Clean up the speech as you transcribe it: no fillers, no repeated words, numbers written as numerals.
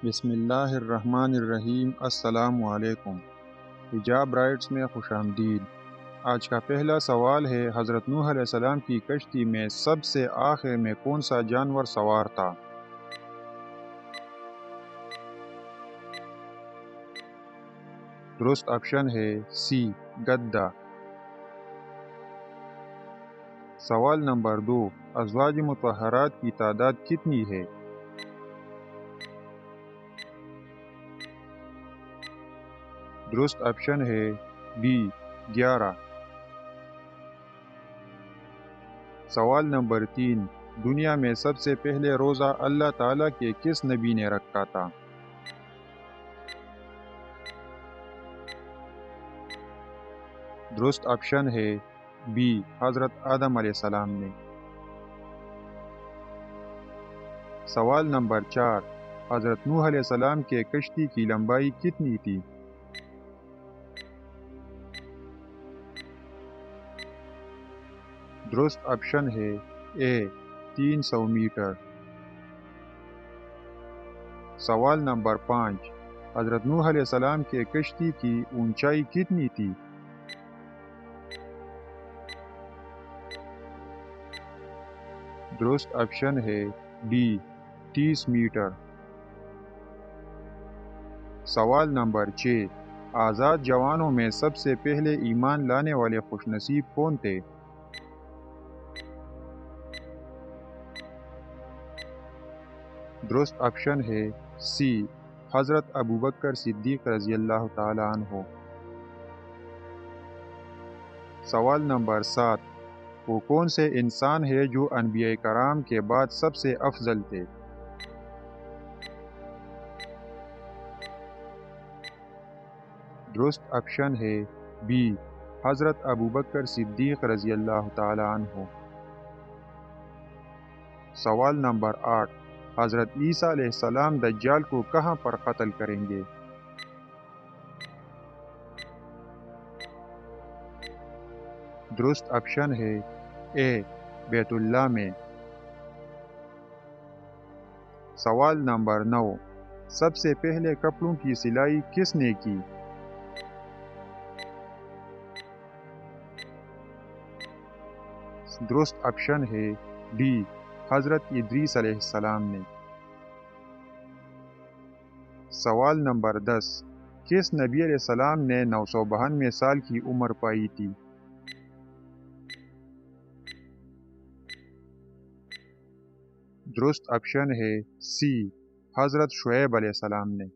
بسم اللہ الرحمن الرحیم۔ السلام علیکم۔ حجاب رائٹس میں خوش آمدید۔ آج کا پہلا سوال ہے، حضرت نوح علیہ السلام کی کشتی میں سب سے آخر میں کون سا جانور سوار تھا؟ درست آپشن ہے سی، گدھا۔ سوال نمبر 2، ازواج مطہرات کی تعداد کتنی ہے؟ درست آپشن ہے بی، 11۔ سوال نمبر 3، دنیا میں سب سے پہلے روزہ اللہ تعالیٰ کے کس نبی نے رکھا تھا؟ درست آپشن ہے بی، حضرت آدم علیہ السلام نے۔ سوال نمبر 4، حضرت نوح علیہ السلام کے کشتی کی لمبائی کتنی تھی؟ درست آپشن ہے اے، 300 میٹر۔ سوال نمبر 5، حضرت نوح علیہ السلام کے کشتی کی اونچائی کتنی تھی؟ درست آپشن ہے ڈی، 30 میٹر۔ سوال نمبر 6، آزاد جوانوں میں سب سے پہلے ایمان لانے والے خوش نصیب کون تھے؟ درست آپشن ہے سی، حضرت ابوبکر صدیق رضی اللہ تعالی عنہ۔ سوال نمبر 7، وہ کون سے انسان ہے جو انبیاء کرام کے بعد سب سے افضل تھے؟ درست آپشن ہے بی، حضرت ابوبکر صدیق رضی اللہ تعالی عنہ۔ سوال نمبر 8، حضرت عیسیٰ علیہ السلام دجال کو کہاں پر قتل کریں گے؟ درست آپشن ہے اے، بیت اللہ میں۔ سوال نمبر 9، سب سے پہلے کپڑوں کی سلائی کس نے کی؟ درست آپشن ہے ڈی، حضرت ادریس علیہ السلام نے۔ سوال نمبر 10، کس نبی علیہ السلام نے 992 سال کی عمر پائی تھی؟ درست آپشن ہے سی، حضرت شعیب علیہ السلام نے۔